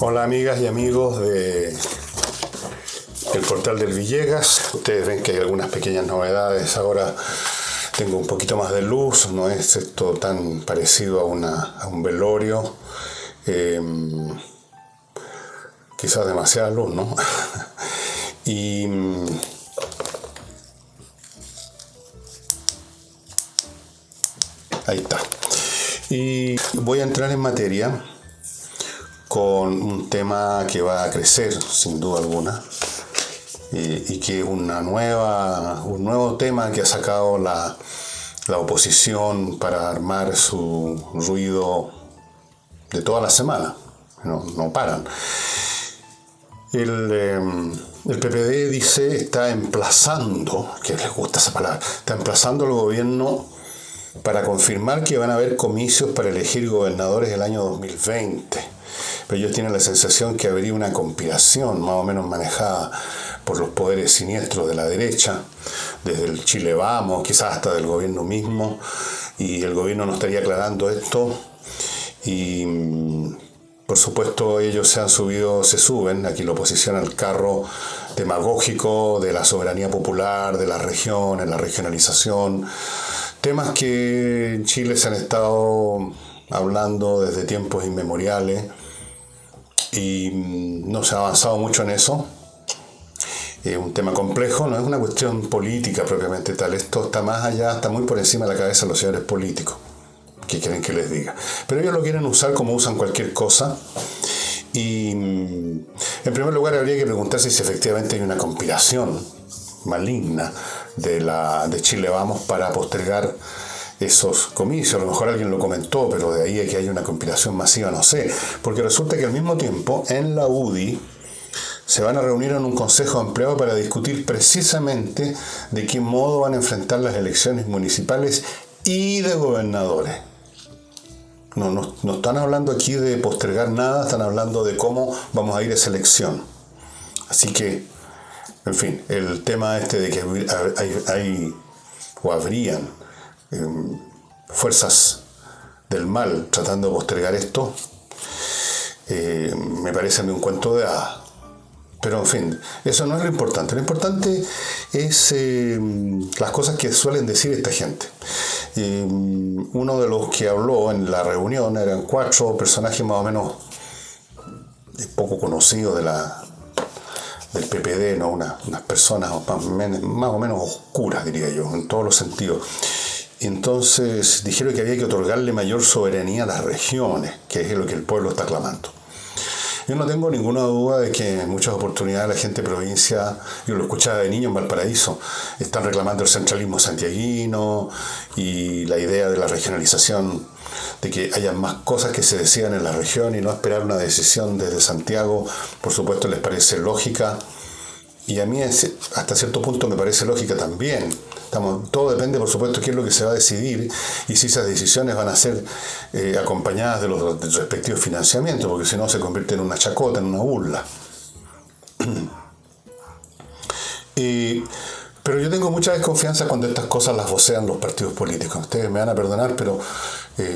Hola amigas y amigos de el portal del Villegas. Ustedes ven que hay algunas pequeñas novedades. Ahora tengo un poquito más de luz, no es esto tan parecido a un velorio. Quizás demasiada luz, ¿no? Y ahí está. Y voy a entrar en materia con un tema que va a crecer sin duda alguna y que es un nuevo tema que ha sacado la oposición para armar su ruido de toda la semana. No paran. El PPD dice, está emplazando, que les gusta esa palabra, está emplazando al gobierno para confirmar que van a haber comicios para elegir gobernadores el año 2020. Pero ellos tienen la sensación que habría una conspiración más o menos manejada por los poderes siniestros de la derecha, desde el Chile Vamos, quizás hasta del gobierno mismo, y el gobierno no estaría aclarando esto. Y por supuesto ellos se suben, aquí la oposición, al carro demagógico de la soberanía popular, de las regiones, la regionalización, temas que en Chile se han estado hablando desde tiempos inmemoriales y no se ha avanzado mucho en eso. Es un tema complejo, no es una cuestión política propiamente tal, esto está más allá, está muy por encima de la cabeza de los señores políticos. ¿Qué quieren que les diga? Pero ellos lo quieren usar como usan cualquier cosa. Y en primer lugar habría que preguntarse si efectivamente hay una conspiración maligna de Chile Vamos para postergar esos comicios. A lo mejor alguien lo comentó, pero de ahí a que haya una conspiración masiva no sé. Porque resulta que al mismo tiempo en la UDI se van a reunir en un consejo ampliado para discutir precisamente de qué modo van a enfrentar las elecciones municipales y de gobernadores. No están hablando aquí de postergar nada, están hablando de cómo vamos a ir a esa elección. Así que, en fin, el tema de que hay o habrían fuerzas del mal tratando de postergar esto, me parece a mí un cuento de hadas. Pero en fin, eso no es lo importante. Lo importante es las cosas que suelen decir esta gente. Uno de los que habló en la reunión eran 4 personajes más o menos poco conocidos del PPD, ¿no? Unas personas más o menos oscuras, diría yo, en todos los sentidos. Y entonces dijeron que había que otorgarle mayor soberanía a las regiones, que es lo que el pueblo está clamando. Yo no tengo ninguna duda de que en muchas oportunidades la gente de provincia, yo lo escuchaba de niño en Valparaíso, están reclamando el centralismo santiaguino y la idea de la regionalización, de que haya más cosas que se decidan en la región y no esperar una decisión desde Santiago. Por supuesto les parece lógica y a mí hasta cierto punto me parece lógica también. Todo depende, por supuesto, qué es lo que se va a decidir y si esas decisiones van a ser acompañadas de los respectivos financiamientos, porque si no se convierte en una chacota, en una burla. Pero yo tengo mucha desconfianza cuando estas cosas las vocean los partidos políticos. Ustedes me van a perdonar, pero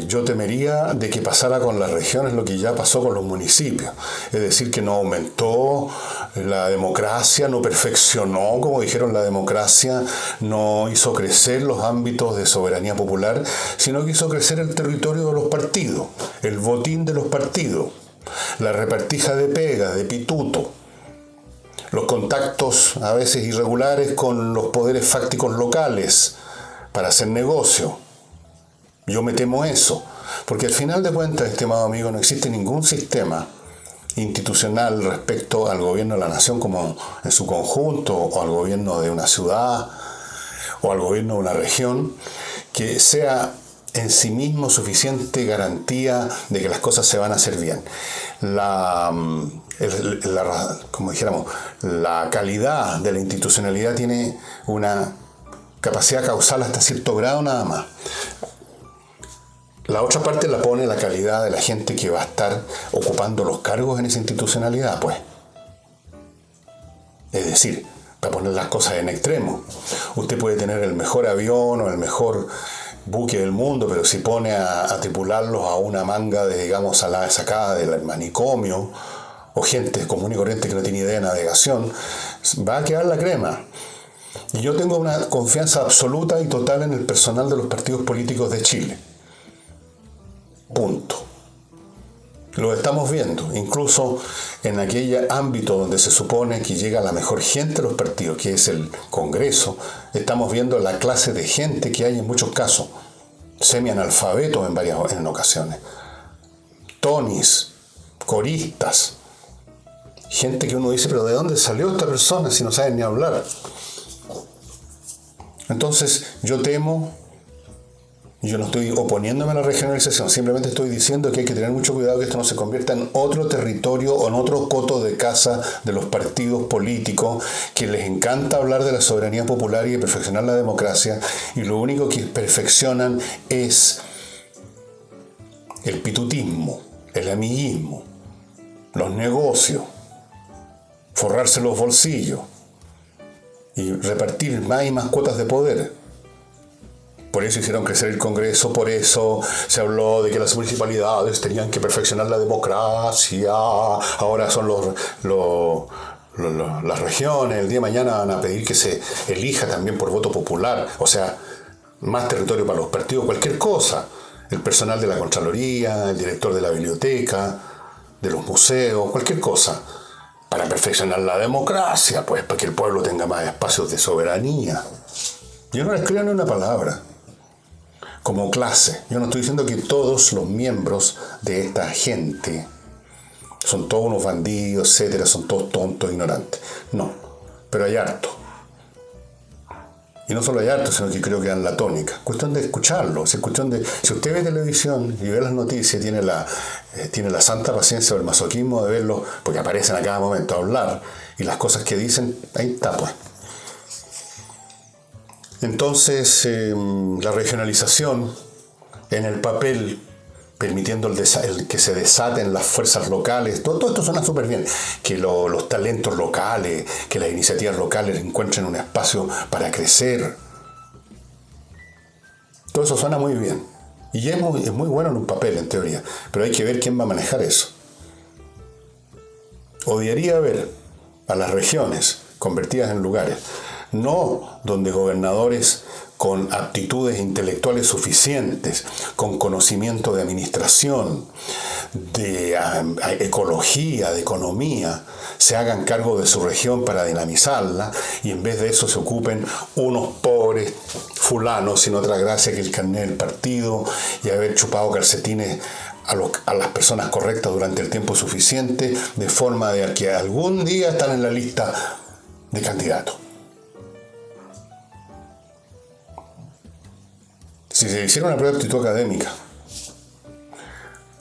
yo temería de que pasara con las regiones lo que ya pasó con los municipios. Es decir, que no aumentó la democracia, no perfeccionó, como dijeron, la democracia, no hizo crecer los ámbitos de soberanía popular, sino que hizo crecer el territorio de los partidos, el botín de los partidos, la repartija de pega, de pituto, los contactos a veces irregulares con los poderes fácticos locales para hacer negocio. Yo me temo eso, porque al final de cuentas, estimado amigo, no existe ningún sistema institucional respecto al gobierno de la nación como en su conjunto, o al gobierno de una ciudad, o al gobierno de una región, que sea en sí mismo suficiente garantía de que las cosas se van a hacer bien. Como dijéramos, la calidad de la institucionalidad tiene una capacidad causal hasta cierto grado nada más. La otra parte la pone la calidad de la gente que va a estar ocupando los cargos en esa institucionalidad, pues. Es decir, para poner las cosas en extremo, usted puede tener el mejor avión o el mejor buque del mundo, pero si pone a tripularlos a una manga de, digamos, sacada del manicomio o gente común y corriente que no tiene idea de navegación, va a quedar la crema. Y yo tengo una confianza absoluta y total en el personal de los partidos políticos de Chile. Punto. Lo estamos viendo, incluso en aquel ámbito donde se supone que llega la mejor gente de los partidos, que es el Congreso, estamos viendo la clase de gente que hay en muchos casos, semianalfabetos en ocasiones, tonis, coristas, gente que uno dice, pero ¿de dónde salió esta persona si no sabe ni hablar? Entonces yo temo, yo no estoy oponiéndome a la regionalización, simplemente estoy diciendo que hay que tener mucho cuidado que esto no se convierta en otro territorio o en otro coto de caza de los partidos políticos que les encanta hablar de la soberanía popular y de perfeccionar la democracia, y lo único que perfeccionan es el pitutismo, el amiguismo, los negocios, forrarse los bolsillos y repartir más y más cuotas de poder. Por eso hicieron crecer el Congreso, por eso se habló de que las municipalidades tenían que perfeccionar la democracia, ahora son las regiones, el día de mañana van a pedir que se elija también por voto popular, o sea, más territorio para los partidos, cualquier cosa. El personal de la Contraloría, el director de la biblioteca, de los museos, cualquier cosa. Para perfeccionar la democracia, pues, para que el pueblo tenga más espacios de soberanía. Yo no les creo ni una palabra. Como clase, yo no estoy diciendo que todos los miembros de esta gente son todos unos bandidos, etcétera, son todos tontos, ignorantes. No, pero hay harto. Y no solo hay harto, sino que creo que dan la tónica. Cuestión de escucharlo, es cuestión de... Si usted ve televisión y ve las noticias, tiene la santa paciencia o el masoquismo de verlo, porque aparecen a cada momento a hablar, y las cosas que dicen, ahí está, pues. Entonces, la regionalización en el papel, permitiendo el que se desaten las fuerzas locales, todo esto suena súper bien, que los talentos locales, que las iniciativas locales encuentren un espacio para crecer. Todo eso suena muy bien. Y es muy bueno en un papel, en teoría, pero hay que ver quién va a manejar eso. Odiaría ver a las regiones convertidas en lugares, no donde gobernadores con aptitudes intelectuales suficientes, con conocimiento de administración, de ecología, de economía, se hagan cargo de su región para dinamizarla, y en vez de eso se ocupen unos pobres fulanos sin otra gracia que el carnet del partido y haber chupado calcetines a las personas correctas durante el tiempo suficiente, de forma de que algún día están en la lista de candidatos. Si se hiciera una prueba de aptitud académica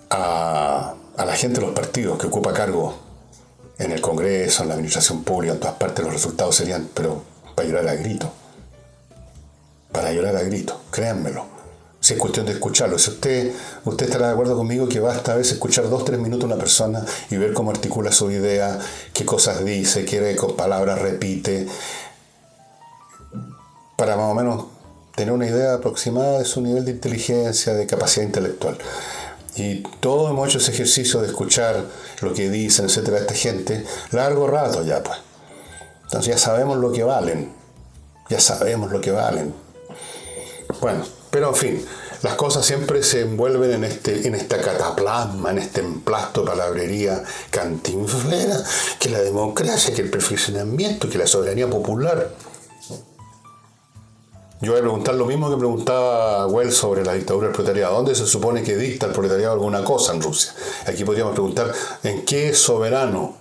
a la gente de los partidos que ocupa cargo en el Congreso, en la administración pública, en todas partes, los resultados serían, pero para llorar a grito. Para llorar a grito, créanmelo. Si es cuestión de escucharlo. Si usted estará de acuerdo conmigo que basta a veces escuchar 2-3 minutos a una persona y ver cómo articula su idea, qué cosas dice, qué palabras repite, para más o menos tener una idea aproximada de su nivel de inteligencia, de capacidad intelectual. Y todos hemos hecho ese ejercicio de escuchar lo que dicen, etcétera, esta gente, largo rato ya, pues. Entonces ya sabemos lo que valen. Ya sabemos lo que valen. Bueno, pero en fin, las cosas siempre se envuelven en esta cataplasma, en este emplasto de palabrería cantinflera, que la democracia, que el perfeccionamiento, que la soberanía popular. Yo voy a preguntar lo mismo que preguntaba Wells sobre la dictadura del proletariado. ¿Dónde se supone que dicta el proletariado alguna cosa en Rusia? Aquí podríamos preguntar ¿en qué es soberano?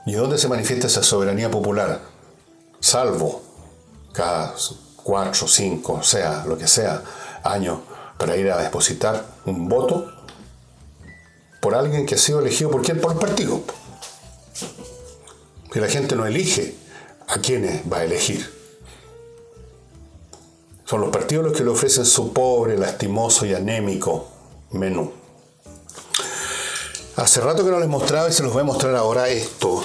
¿Y dónde se manifiesta esa soberanía popular? Salvo cada 4, 5, sea lo que sea, años para ir a depositar un voto por alguien que ha sido elegido por quién, por el partido. Que la gente no elige a quiénes va a elegir. Son los partidos los que le ofrecen su pobre, lastimoso y anémico menú. Hace rato que no les mostraba y se los voy a mostrar ahora esto.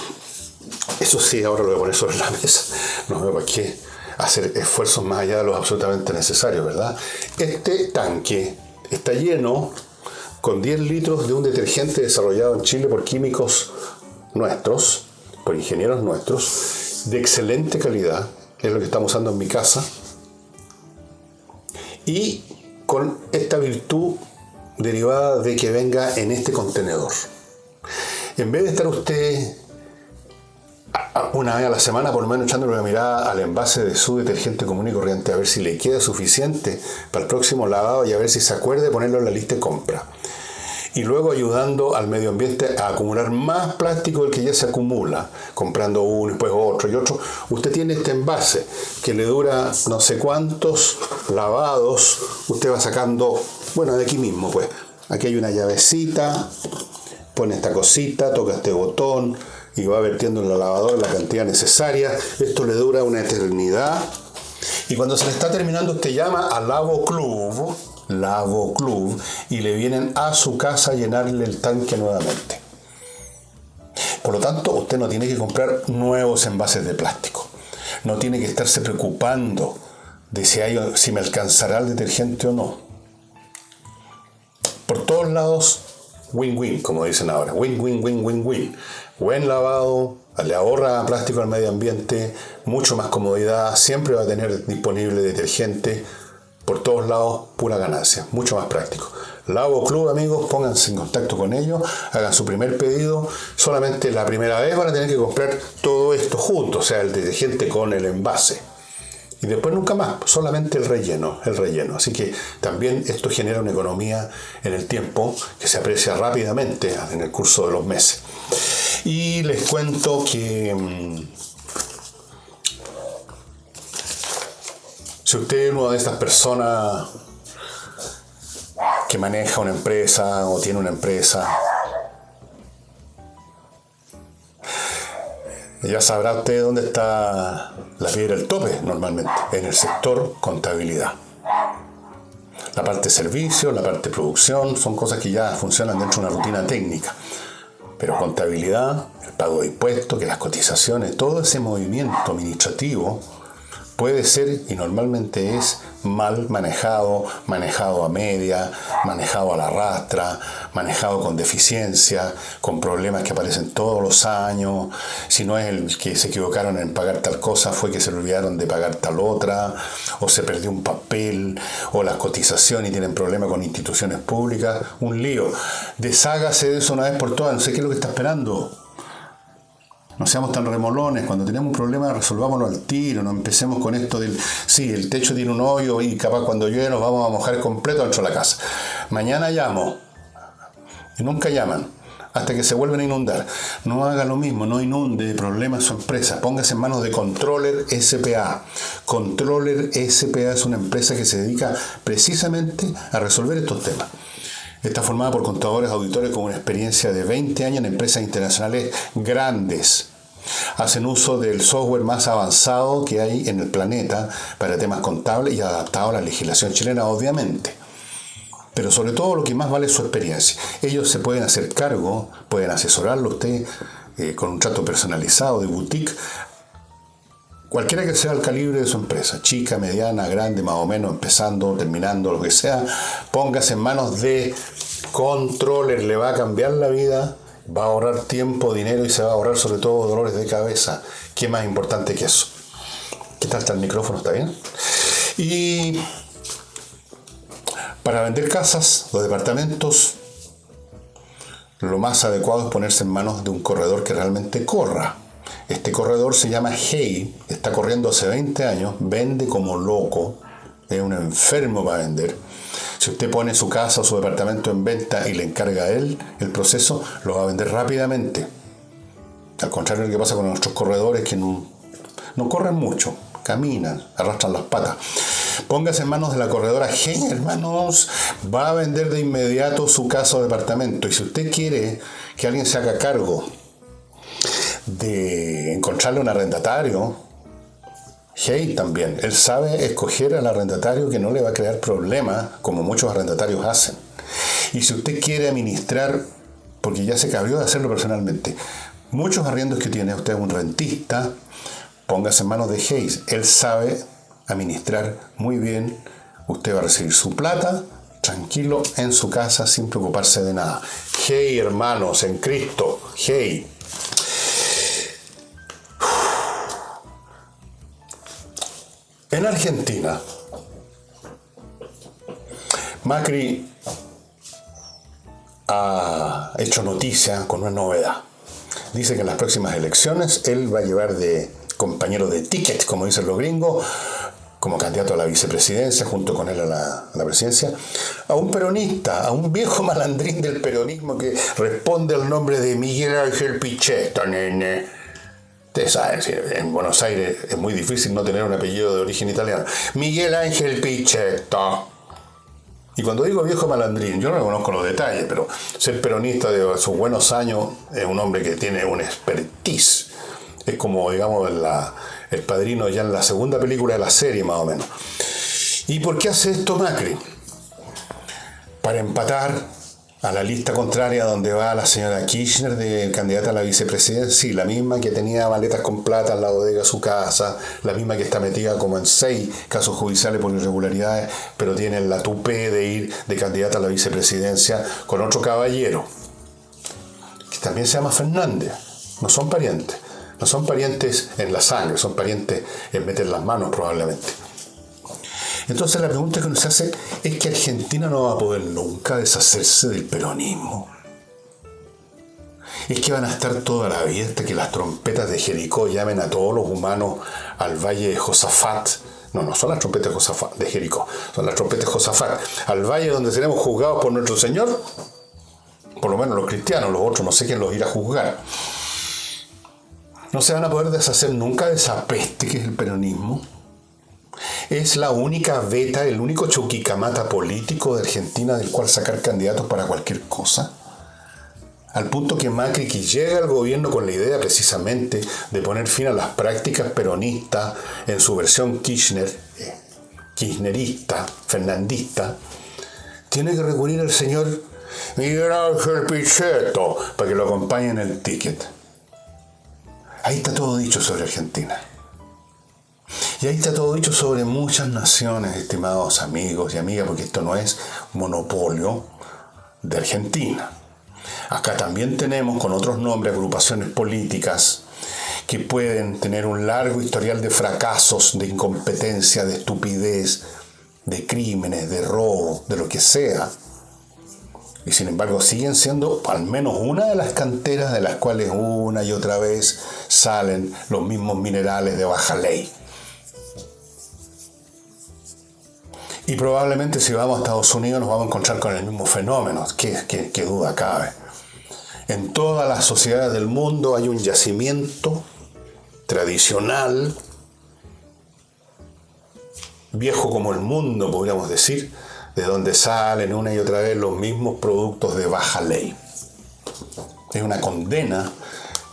Eso sí, ahora lo voy a poner sobre la mesa. No veo para qué hacer esfuerzos más allá de los absolutamente necesarios, ¿verdad? Este tanque está lleno con 10 litros de un detergente desarrollado en Chile por químicos nuestros, por ingenieros nuestros, de excelente calidad, es lo que estamos usando en mi casa, y con esta virtud derivada de que venga en este contenedor. En vez de estar usted una vez a la semana por lo menos echándole una mirada al envase de su detergente común y corriente a ver si le queda suficiente para el próximo lavado y a ver si se acuerda de ponerlo en la lista de compra. Y luego ayudando al medio ambiente a acumular más plástico del que ya se acumula, comprando uno y después otro y otro. Usted tiene este envase que le dura no sé cuántos lavados, usted va sacando, bueno, de aquí mismo pues. Aquí hay una llavecita, pone esta cosita, toca este botón y va vertiendo en la lavadora la cantidad necesaria. Esto le dura una eternidad. Y cuando se le está terminando, usted llama al Lavo Club, y le vienen a su casa a llenarle el tanque nuevamente. Por lo tanto, usted no tiene que comprar nuevos envases de plástico. No tiene que estarse preocupando de si me alcanzará el detergente o no. Por todos lados, win-win, como dicen ahora. Win-win-win-win-win. Buen lavado, le ahorra plástico al medio ambiente, mucho más comodidad, siempre va a tener disponible detergente. Por todos lados, pura ganancia, mucho más práctico. Lavo Club, amigos, pónganse en contacto con ellos, hagan su primer pedido. Solamente la primera vez van a tener que comprar todo esto junto, o sea, el detergente con el envase. Y después nunca más, solamente el relleno. Así que también esto genera una economía en el tiempo que se aprecia rápidamente en el curso de los meses. Y les cuento que si usted es una de estas personas que maneja una empresa o tiene una empresa, ya sabrá usted dónde está la piedra del tope normalmente, en el sector contabilidad. La parte de servicio, la parte de producción, son cosas que ya funcionan dentro de una rutina técnica. Pero contabilidad, el pago de impuestos, que las cotizaciones, todo ese movimiento administrativo puede ser y normalmente es mal manejado, manejado a media, manejado a la rastra, manejado con deficiencia, con problemas que aparecen todos los años. Si no es el que se equivocaron en pagar tal cosa, fue que se le olvidaron de pagar tal otra, o se perdió un papel, o las cotizaciones y tienen problemas con instituciones públicas. Un lío. Deshágase de eso una vez por todas, no sé qué es lo que está esperando. No seamos tan remolones, cuando tenemos un problema resolvámoslo al tiro, no empecemos con esto del, sí, el techo tiene un hoyo y capaz cuando llueve nos vamos a mojar completo dentro de la casa. Mañana llamo, y nunca llaman, hasta que se vuelven a inundar. No haga lo mismo, no inunde problemas su empresa, póngase en manos de Controller S.p.A. Controller S.p.A. es una empresa que se dedica precisamente a resolver estos temas. Está formada por contadores auditores con una experiencia de 20 años en empresas internacionales grandes. Hacen uso del software más avanzado que hay en el planeta para temas contables y adaptado a la legislación chilena, obviamente. Pero sobre todo lo que más vale es su experiencia. Ellos se pueden hacer cargo, pueden asesorarlo a usted con un trato personalizado de boutique, cualquiera que sea el calibre de su empresa, chica, mediana, grande, más o menos, empezando, terminando, lo que sea, póngase en manos de Controller, le va a cambiar la vida, va a ahorrar tiempo, dinero y se va a ahorrar sobre todo dolores de cabeza. ¿Qué más importante que eso? ¿Qué tal está el micrófono? ¿Está bien? Y para vender casas o departamentos, lo más adecuado es ponerse en manos de un corredor que realmente corra. Este corredor se llama Hey, está corriendo hace 20 años, vende como loco, es un enfermo para vender. Si usted pone su casa o su departamento en venta y le encarga a él el proceso, lo va a vender rápidamente. Al contrario de lo que pasa con nuestros corredores que no corren mucho, caminan, arrastran las patas. Póngase en manos de la corredora Hey, hermanos, va a vender de inmediato su casa o departamento. Y si usted quiere que alguien se haga cargo de encontrarle un arrendatario, Hey también, él sabe escoger al arrendatario que no le va a crear problemas como muchos arrendatarios hacen. Y si usted quiere administrar, porque ya se cabrió de hacerlo personalmente, muchos arriendos que tiene, usted es un rentista, póngase en manos de Hey, él sabe administrar muy bien, usted va a recibir su plata tranquilo en su casa sin preocuparse de nada. Hey, hermanos en Cristo, Hey. En Argentina, Macri ha hecho noticia con una novedad. Dice que en las próximas elecciones él va a llevar de compañero de ticket, como dicen los gringos, como candidato a la vicepresidencia, junto con él a la presidencia, a un peronista, a un viejo malandrín del peronismo que responde al nombre de Miguel Ángel Pichetto, nene. Ustedes saben, en Buenos Aires es muy difícil no tener un apellido de origen italiano. Miguel Ángel Pichetto. Y cuando digo viejo malandrín, yo no conozco los detalles, pero ser peronista de sus buenos años es un hombre que tiene un expertise. Es como, digamos, el Padrino ya en la segunda película de la serie, más o menos. ¿Y por qué hace esto Macri? Para empatar a la lista contraria donde va la señora Kirchner de candidata a la vicepresidencia, sí, la misma que tenía maletas con plata al lado de su casa, la misma que está metida como en 6 casos judiciales por irregularidades, pero tiene la tupé de ir de candidata a la vicepresidencia con otro caballero, que también se llama Fernández. No son parientes. No son parientes en la sangre, son parientes en meter las manos probablemente. Entonces la pregunta que nos hace es que Argentina no va a poder nunca deshacerse del peronismo. Es que van a estar toda la vida hasta que las trompetas de Jericó llamen a todos los humanos al valle de Josafat. No son las trompetas de Josafat, de Jericó, son las trompetas de Josafat. Al valle donde seremos juzgados por nuestro Señor, por lo menos los cristianos, los otros no sé quién los irá a juzgar. No se van a poder deshacer nunca de esa peste que es el peronismo. Es la única veta, el único chuquicamata político de Argentina del cual sacar candidatos para cualquier cosa. Al punto que Macri, que llega al gobierno con la idea precisamente de poner fin a las prácticas peronistas en su versión kirchnerista, fernandista, tiene que recurrir al señor Miguel Ángel Pichetto para que lo acompañe en el ticket. Ahí está todo dicho sobre Argentina. Y ahí está todo dicho sobre muchas naciones, estimados amigos y amigas, porque esto no es monopolio de Argentina. Acá también tenemos, con otros nombres, agrupaciones políticas que pueden tener un largo historial de fracasos, de incompetencia, de estupidez, de crímenes, de robo, de lo que sea. Y sin embargo siguen siendo al menos una de las canteras de las cuales una y otra vez salen los mismos minerales de baja ley. Y probablemente si vamos a Estados Unidos nos vamos a encontrar con el mismo fenómeno, qué duda cabe. En todas las sociedades del mundo hay un yacimiento tradicional, viejo como el mundo, podríamos decir, de donde salen una y otra vez los mismos productos de baja ley. Es una condena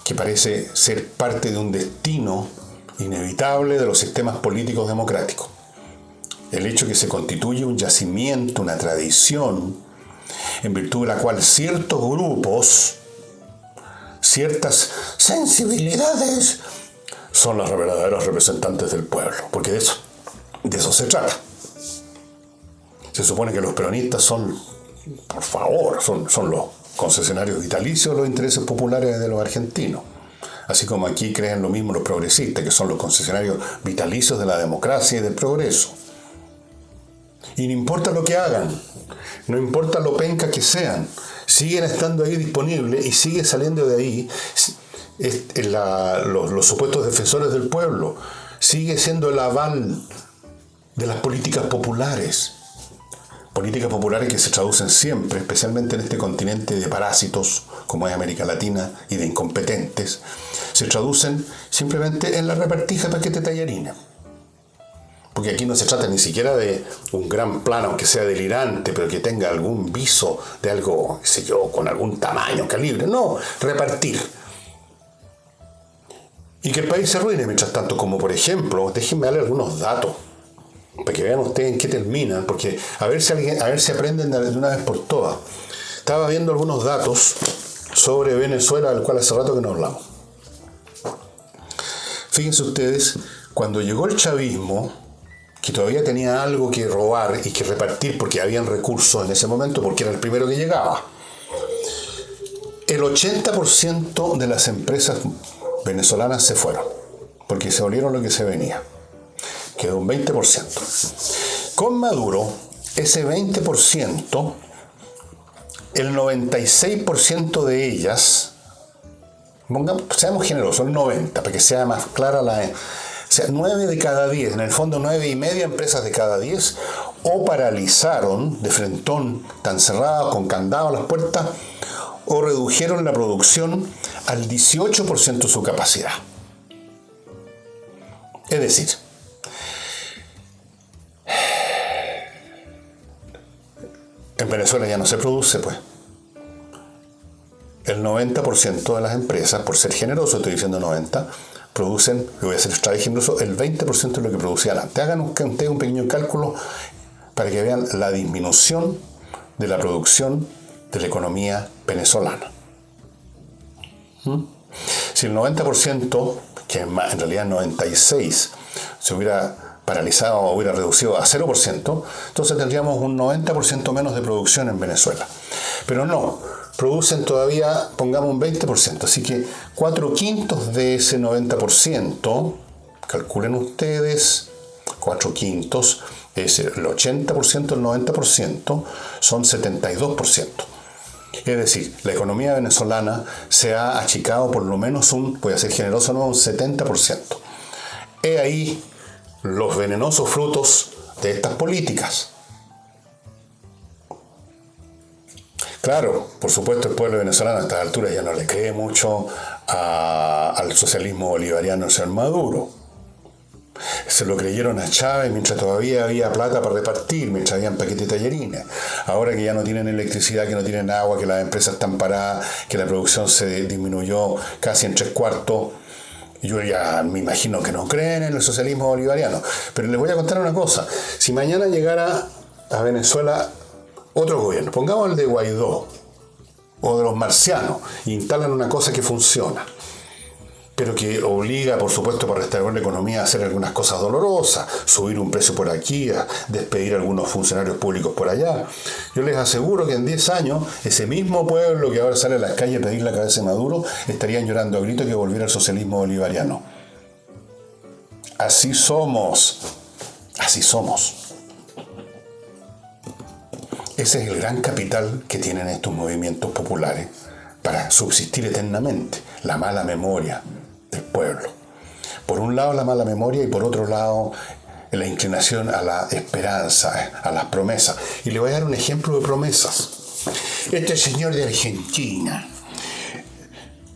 que parece ser parte de un destino inevitable de los sistemas políticos democráticos. El hecho de que se constituye un yacimiento, una tradición, en virtud de la cual ciertos grupos, ciertas sensibilidades, son los verdaderos representantes del pueblo, porque de eso se trata. Se supone que los peronistas son, por favor, son los concesionarios vitalicios de los intereses populares de los argentinos. Así como aquí creen lo mismo los progresistas, que son los concesionarios vitalicios de la democracia y del progreso. Y no importa lo que hagan, no importa lo penca que sean, siguen estando ahí disponibles y sigue saliendo de ahí los supuestos defensores del pueblo. Sigue siendo el aval de las políticas populares. Políticas populares que se traducen siempre, especialmente en este continente de parásitos, como es América Latina, y de incompetentes, se traducen simplemente en la repartija paquete tallarina. Porque aquí no se trata ni siquiera de un gran plan, aunque sea delirante, pero que tenga algún viso de algo, qué sé yo, con algún tamaño, calibre. No, repartir. Y que el país se arruine mientras tanto, como por ejemplo, déjenme darle algunos datos, para que vean ustedes en qué terminan, porque a ver si aprenden de una vez por todas. Estaba viendo algunos datos sobre Venezuela, del cual hace rato que no hablamos. Fíjense ustedes, cuando llegó el chavismo, que todavía tenía algo que robar y que repartir porque habían recursos en ese momento, porque era el primero que llegaba, el 80% de las empresas venezolanas se fueron, porque se olieron lo que se venía. quedó un 20%. Con Maduro, ese 20%, el 96% de ellas, seamos generosos, el 90%, para que sea más clara o sea, 9 de cada 10, en el fondo 9,5 empresas de cada 10, o paralizaron de frentón, tan cerrados, con candado a las puertas, o redujeron la producción al 18% de su capacidad. Es decir, en Venezuela ya no se produce, pues. El 90% de las empresas, por ser generoso, estoy diciendo 90%, producen, lo voy a hacer extra generoso, el 20% de lo que producían antes. Hagan ustedes un pequeño cálculo para que vean la disminución de la producción de la economía venezolana. Si el 90%, que en realidad el 96%, se hubiera paralizado o hubiera reducido a 0%, entonces tendríamos un 90% menos de producción en Venezuela. Pero no, producen todavía, pongamos un 20%, así que 4/5 de ese 90%, calculen ustedes, 4/5 es el 80%, el 90%, son 72%. Es decir, la economía venezolana se ha achicado por lo menos voy a ser generoso, no, un 70%. He ahí los venenosos frutos de estas políticas. Claro, por supuesto el pueblo venezolano a estas alturas ya no le cree mucho al socialismo bolivariano del señor Maduro. Se lo creyeron a Chávez mientras todavía había plata para repartir, mientras habían paquetes de tallarines. Ahora que ya no tienen electricidad, que no tienen agua, que las empresas están paradas, que la producción se disminuyó casi en 3/4, yo ya me imagino que no creen en el socialismo bolivariano. Pero les voy a contar una cosa. Si mañana llegara a Venezuela otro gobierno, pongamos el de Guaidó o de los marcianos, e instalan una cosa que funciona, pero que obliga, por supuesto, para restaurar la economía a hacer algunas cosas dolorosas, subir un precio por aquí, a despedir a algunos funcionarios públicos por allá. Yo les aseguro que en 10 años, ese mismo pueblo que ahora sale a las calles a pedir la cabeza de Maduro, estarían llorando a gritos que volviera al socialismo bolivariano. Así somos. Así somos. Ese es el gran capital que tienen estos movimientos populares para subsistir eternamente, la mala memoria del pueblo. Por un lado la mala memoria y por otro lado la inclinación a la esperanza, a las promesas. Y le voy a dar un ejemplo de promesas. Este señor de Argentina,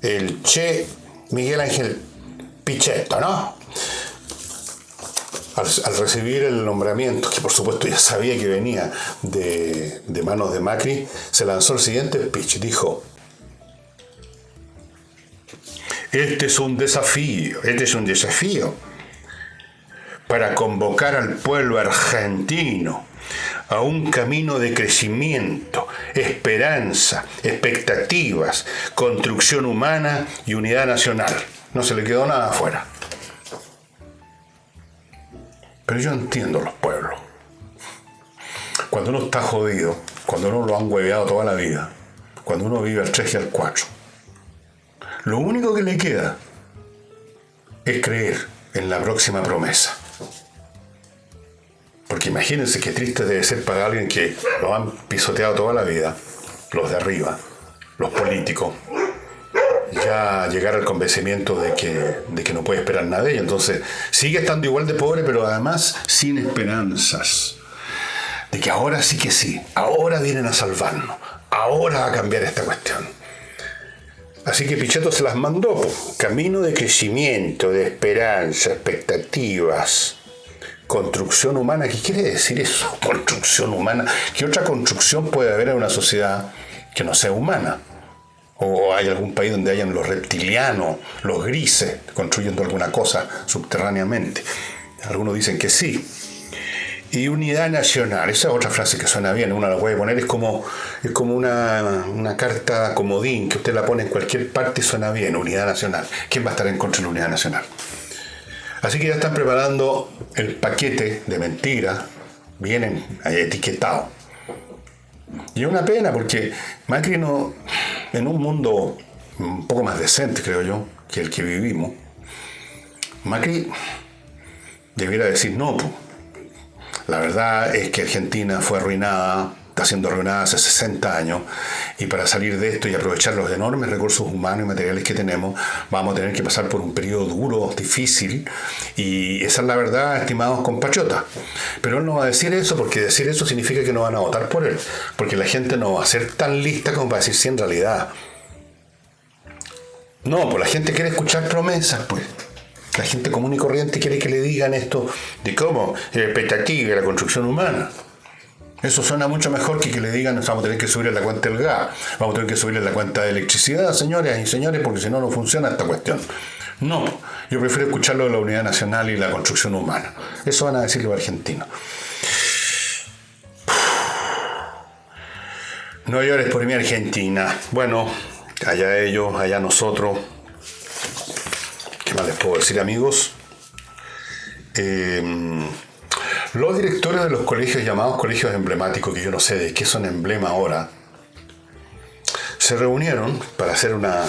el Che Miguel Ángel Pichetto, ¿no? Al recibir el nombramiento, que por supuesto ya sabía que venía de manos de Macri, se lanzó el siguiente speech. Dijo: este es un desafío para convocar al pueblo argentino a un camino de crecimiento, esperanza, expectativas, construcción humana y unidad nacional. No se le quedó nada afuera. Pero yo entiendo los pueblos. Cuando uno está jodido, cuando uno lo han hueveado toda la vida, cuando uno vive al 3 y al 4, lo único que le queda es creer en la próxima promesa. Porque imagínense qué triste debe ser para alguien que lo han pisoteado toda la vida, los de arriba, los políticos, ya llegar al convencimiento de que no puede esperar nada de ellos. Entonces sigue estando igual de pobre, pero además sin esperanzas de que ahora sí que sí, ahora vienen a salvarnos, ahora va a cambiar esta cuestión. Así que Pichetto se las mandó, camino de crecimiento, de esperanza, expectativas, construcción humana. ¿Qué quiere decir eso? Construcción humana. ¿Qué otra construcción puede haber en una sociedad que no sea humana? ¿O hay algún país donde hayan los reptilianos, los grises, construyendo alguna cosa subterráneamente? Algunos dicen que sí. Y unidad nacional, esa es otra frase que suena bien, uno la puede poner, es como una carta comodín, que usted la pone en cualquier parte y suena bien, unidad nacional. ¿Quién va a estar en contra de la unidad nacional? Así que ya están preparando el paquete de mentiras, vienen etiquetados. Y es una pena porque Macri no, en un mundo un poco más decente, creo yo, que el que vivimos, Macri debiera decir no, pues. La verdad es que Argentina fue arruinada, está siendo arruinada hace 60 años, y para salir de esto y aprovechar los enormes recursos humanos y materiales que tenemos, vamos a tener que pasar por un periodo duro, difícil, y esa es la verdad, estimados compatriotas. Pero él no va a decir eso, porque decir eso significa que no van a votar por él, porque la gente no va a ser tan lista como para decir si en realidad. No, pues la gente quiere escuchar promesas, pues. La gente común y corriente quiere que le digan esto de cómo, expectativa de la construcción humana. Eso suena mucho mejor que le digan vamos a tener que subirle la cuenta del gas, vamos a tener que subirle la cuenta de electricidad, señoras y señores, porque si no, no funciona esta cuestión. No, yo prefiero escucharlo de la unidad nacional y la construcción humana. Eso van a decir los argentinos. No llores por mi Argentina. Bueno, allá ellos, allá nosotros. ¿Qué más les puedo decir, amigos? Los directores de los colegios llamados colegios emblemáticos, que yo no sé de qué son emblema ahora, se reunieron para hacer una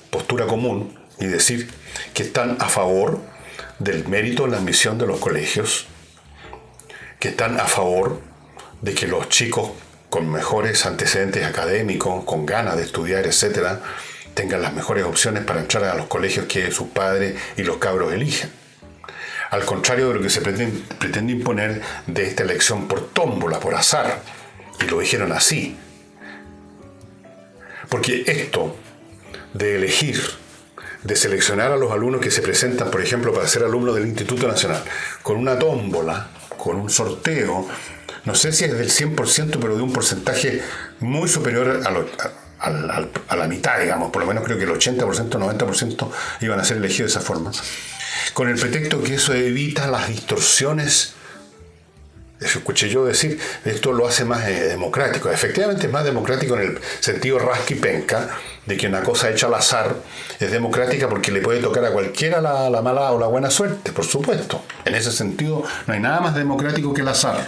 postura común y decir que están a favor del mérito en la admisión de los colegios, que están a favor de que los chicos con mejores antecedentes académicos, con ganas de estudiar, etcétera, tengan las mejores opciones para entrar a los colegios que sus padres y los cabros eligen. Al contrario de lo que se pretende imponer de esta elección por tómbola, por azar. Y lo dijeron así. Porque esto de elegir, de seleccionar a los alumnos que se presentan, por ejemplo, para ser alumnos del Instituto Nacional, con una tómbola, con un sorteo, no sé si es del 100%, pero de un porcentaje muy superior a la mitad, digamos. Por lo menos creo que el 80%, 90% iban a ser elegidos de esa forma. Con el pretexto que eso evita las distorsiones, eso escuché yo decir, esto lo hace más democrático. Efectivamente es más democrático en el sentido rasqui penca, de que una cosa hecha al azar es democrática porque le puede tocar a cualquiera la mala o la buena suerte, por supuesto. En ese sentido no hay nada más democrático que el azar.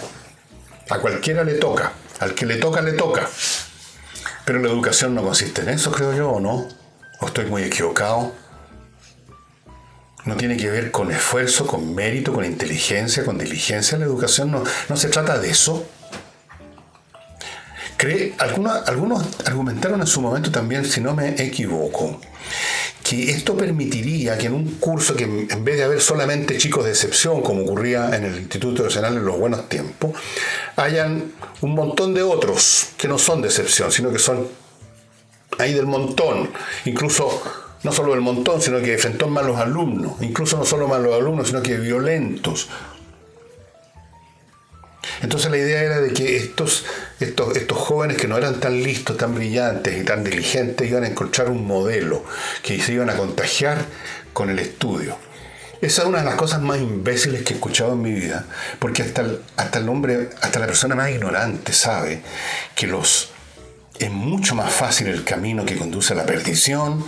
A cualquiera le toca, al que le toca, le toca. Pero la educación no consiste en eso, creo yo, ¿o no? ¿O estoy muy equivocado? No tiene que ver con esfuerzo, con mérito, con inteligencia, con diligencia. La educación no se trata de eso. Algunos argumentaron en su momento también, si no me equivoco, que esto permitiría que en un curso que en vez de haber solamente chicos de excepción, como ocurría en el Instituto Nacional en los buenos tiempos, hayan un montón de otros que no son de excepción, sino que son ahí del montón. Incluso no solo del montón, sino que enfrentó malos alumnos. Incluso no solo malos alumnos, sino que violentos. Entonces la idea era de que estos jóvenes que no eran tan listos, tan brillantes y tan diligentes iban a encontrar un modelo que se iban a contagiar con el estudio. Esa es una de las cosas más imbéciles que he escuchado en mi vida, porque hasta la persona más ignorante sabe que es mucho más fácil el camino que conduce a la perdición,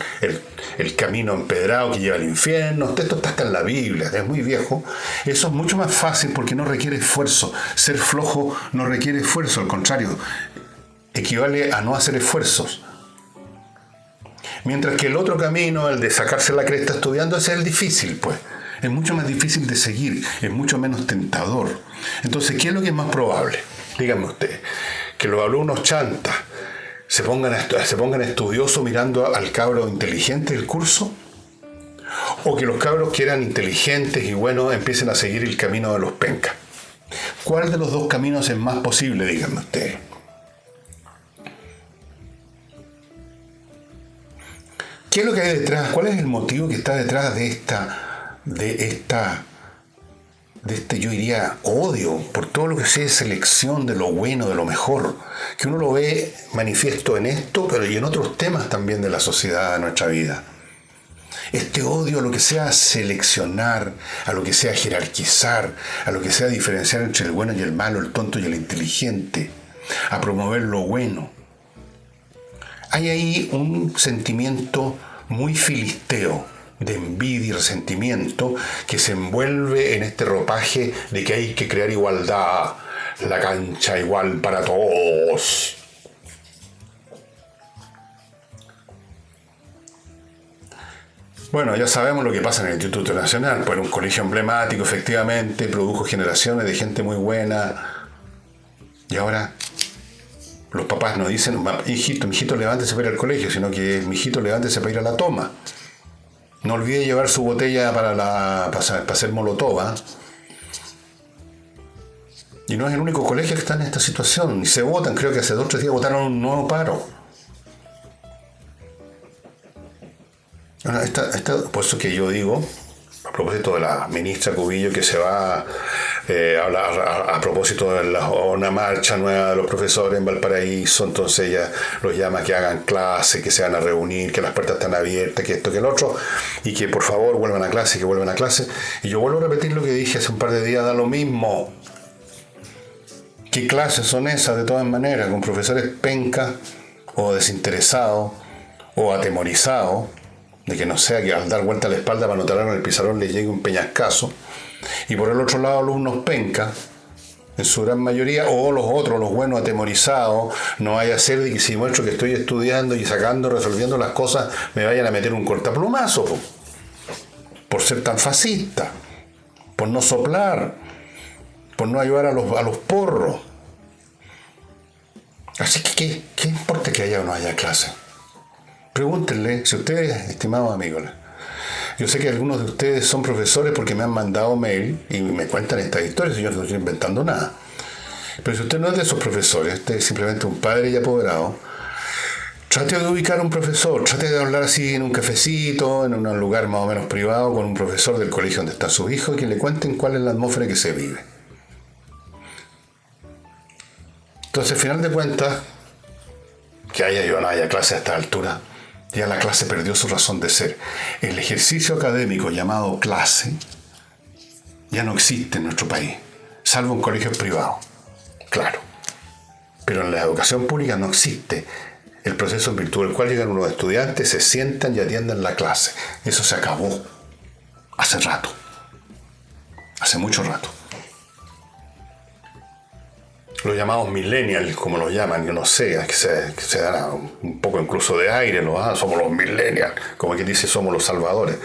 el camino empedrado que lleva al infierno. Esto está hasta en la Biblia, es muy viejo. Eso es mucho más fácil porque no requiere esfuerzo. Ser flojo no requiere esfuerzo, al contrario, equivale a no hacer esfuerzos. Mientras que el otro camino, el de sacarse la cresta estudiando, ese es el difícil, pues. Es mucho más difícil de seguir, es mucho menos tentador. Entonces, ¿qué es lo que es más probable? Díganme ustedes, que los alumnos chantas se pongan estudiosos mirando al cabro inteligente del curso, o que los cabros que eran inteligentes y buenos empiecen a seguir el camino de los pencas. ¿Cuál de los dos caminos es más posible? Díganme ustedes. ¿Qué es lo que hay detrás? ¿Cuál es el motivo que está detrás de este, yo diría, odio por todo lo que sea selección de lo bueno, de lo mejor, que uno lo ve manifiesto en esto, pero y en otros temas también de la sociedad, de nuestra vida? Este odio a lo que sea seleccionar, a lo que sea jerarquizar, a lo que sea diferenciar entre el bueno y el malo, el tonto y el inteligente, a promover lo bueno. Hay ahí un sentimiento muy filisteo, de envidia y resentimiento, que se envuelve en este ropaje de que hay que crear igualdad, la cancha igual para todos. Bueno, ya sabemos lo que pasa en el Instituto Nacional, pues era un colegio emblemático, efectivamente, produjo generaciones de gente muy buena, y ahora los papás no dicen, hijito, mijito, levántese para ir al colegio, sino que mijito, levántese para ir a la toma. No olvide llevar su botella para hacer molotov, ¿eh? Y no es el único colegio que está en esta situación. Y se votan, creo que hace 2 o 3 días votaron un nuevo paro. Bueno, por eso que yo digo, a propósito de la ministra Cubillo que se va a propósito de una marcha nueva de los profesores en Valparaíso, entonces ella los llama a que hagan clase, que se van a reunir, que las puertas están abiertas, que esto, que el otro, y que por favor vuelvan a clase, que vuelvan a clase. Y yo vuelvo a repetir lo que dije hace un par de días, da lo mismo. ¿Qué clases son esas de todas maneras? Con profesores penca o desinteresados o atemorizados de que no sea que al dar vuelta a la espalda para anotar en el pizarrón les llegue un peñascazo, y por el otro lado alumnos penca en su gran mayoría, o los otros, los buenos atemorizados, no vaya a ser de que si muestro que estoy estudiando y sacando, resolviendo las cosas, me vayan a meter un cortaplumazo por ser tan fascista, por no soplar, por no ayudar a los porros. Así que, ¿qué importa que haya o no haya clase? Pregúntenle, si ustedes, estimados amigos, yo sé que algunos de ustedes son profesores porque me han mandado mail y me cuentan estas historias y yo no estoy inventando nada. Pero si usted no es de esos profesores, usted es simplemente un padre y apoderado, trate de ubicar a un profesor, trate de hablar así en un cafecito, en un lugar más o menos privado, con un profesor del colegio donde está su hijo y que le cuenten cuál es la atmósfera que se vive. Entonces, al final de cuentas, que haya o no haya clase a esta altura, ya la clase perdió su razón de ser. El ejercicio académico llamado clase ya no existe en nuestro país, salvo en colegios privados, claro. Pero en la educación pública no existe el proceso en virtud del cual llegan unos estudiantes, se sientan y atienden la clase. Eso se acabó hace rato, hace mucho rato. Los llamados millennials, como los llaman, yo no sé, que se dan un poco incluso de aire, somos los millennials, como quien dice, somos los salvadores.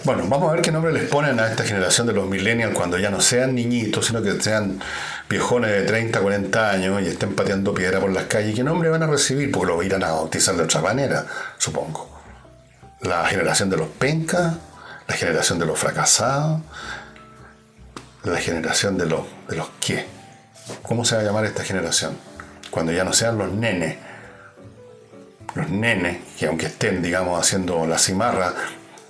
Bueno, vamos a ver qué nombre les ponen a esta generación de los millennials cuando ya no sean niñitos, sino que sean viejones de 30, 40 años y estén pateando piedra por las calles. ¿Qué nombre van a recibir? Porque los irán a bautizar de otra manera, supongo. La generación de los pencas, la generación de los fracasados, la generación de los ¿qué? ¿Cómo se va a llamar esta generación? Cuando ya no sean los nenes, que aunque estén, digamos, haciendo la cimarra,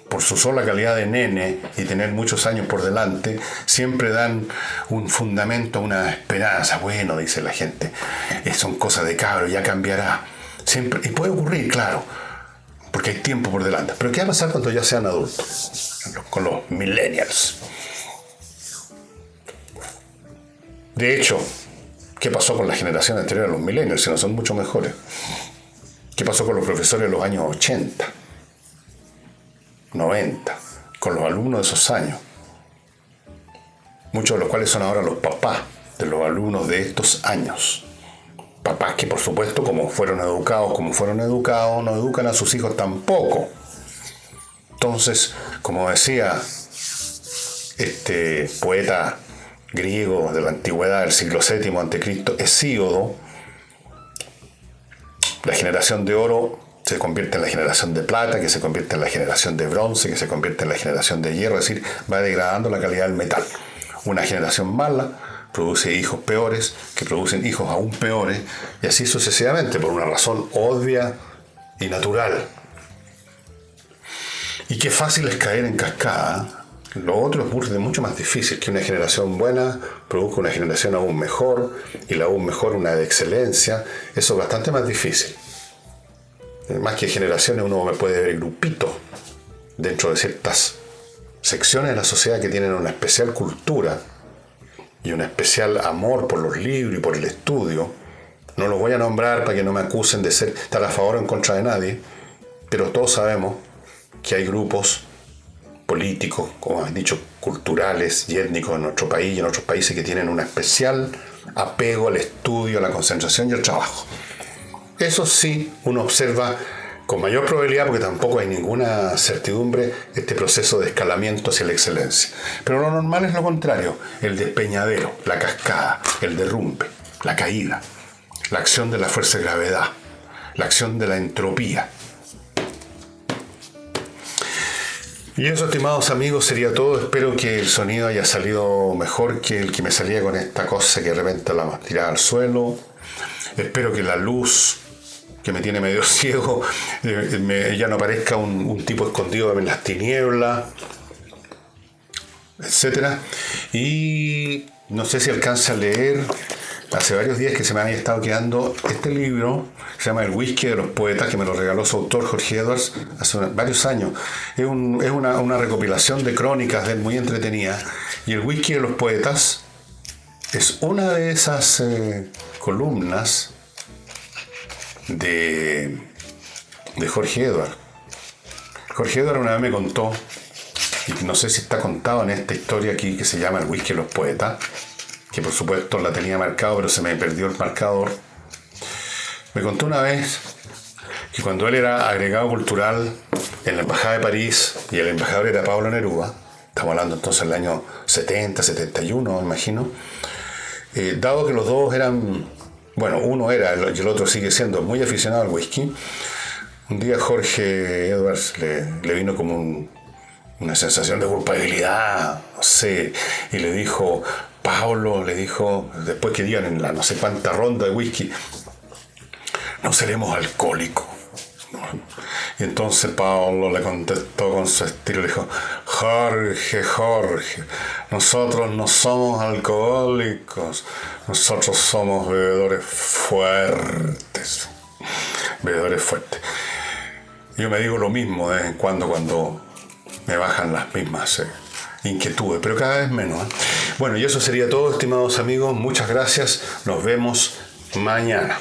por su sola calidad de nene y tener muchos años por delante, siempre dan un fundamento, una esperanza. Bueno, dice la gente, son cosas de cabro, ya cambiará. Siempre, y puede ocurrir, claro, porque hay tiempo por delante. Pero ¿qué va a pasar cuando ya sean adultos? Con los millennials. De hecho, ¿qué pasó con la generación anterior a los millennials? Si no son mucho mejores. ¿Qué pasó con los profesores de los años 80, 90, con los alumnos de esos años? Muchos de los cuales son ahora los papás de los alumnos de estos años. Papás que, por supuesto, como fueron educados, no educan a sus hijos tampoco. Entonces, como decía este poeta griego de la antigüedad del siglo VII a.C., Hesíodo, la generación de oro se convierte en la generación de plata, que se convierte en la generación de bronce, que se convierte en la generación de hierro, es decir, va degradando la calidad del metal. Una generación mala produce hijos peores, que producen hijos aún peores, y así sucesivamente, por una razón obvia y natural. Y qué fácil es caer en cascada. Lo otro es mucho más difícil, que una generación buena produzca una generación aún mejor, y la aún mejor una de excelencia. Eso es bastante más difícil. Más que generaciones, uno puede ver grupitos dentro de ciertas secciones de la sociedad que tienen una especial cultura y un especial amor por los libros y por el estudio. No los voy a nombrar para que no me acusen de estar a favor o en contra de nadie, pero todos sabemos que hay grupos políticos, como han dicho, culturales y étnicos en nuestro país y en otros países que tienen un especial apego al estudio, a la concentración y al trabajo. Eso sí, uno observa con mayor probabilidad, porque tampoco hay ninguna certidumbre, este proceso de escalamiento hacia la excelencia. Pero lo normal es lo contrario, el despeñadero, la cascada, el derrumbe, la caída, la acción de la fuerza de gravedad, la acción de la entropía. Y eso, estimados amigos, sería todo. Espero que el sonido haya salido mejor que el que me salía con esta cosa que de repente la tiraba al suelo. Espero que la luz, que me tiene medio ciego, ya no parezca un tipo escondido en las tinieblas, etcétera. Y no sé si alcanza a leer. Hace varios días que se me había estado quedando este libro, se llama El whisky de los poetas, que me lo regaló su autor Jorge Edwards hace varios años. Es una recopilación de crónicas de él muy entretenida. Y El whisky de los poetas es una de esas columnas de Jorge Edwards. Jorge Edwards una vez me contó, y no sé si está contado en esta historia aquí que se llama El whisky de los poetas, que por supuesto la tenía marcado, pero se me perdió el marcador. Me contó una vez que cuando él era agregado cultural en la Embajada de París y el embajador era Pablo Neruda, estamos hablando entonces del año 70, 71, me imagino, dado que los dos eran, bueno, uno era y el otro sigue siendo muy aficionado al whisky, un día Jorge Edwards le vino como una sensación de culpabilidad, no sé, y le dijo, Pablo, le dijo, después que digan en la no sé cuánta ronda de whisky, no seremos alcohólicos. Y entonces Pablo le contestó con su estilo, le dijo, Jorge, nosotros no somos alcohólicos, nosotros somos bebedores fuertes. Yo me digo lo mismo de vez en cuando me bajan las mismas inquietudes, pero cada vez menos. Bueno, y eso sería todo, estimados amigos. Muchas gracias. Nos vemos mañana.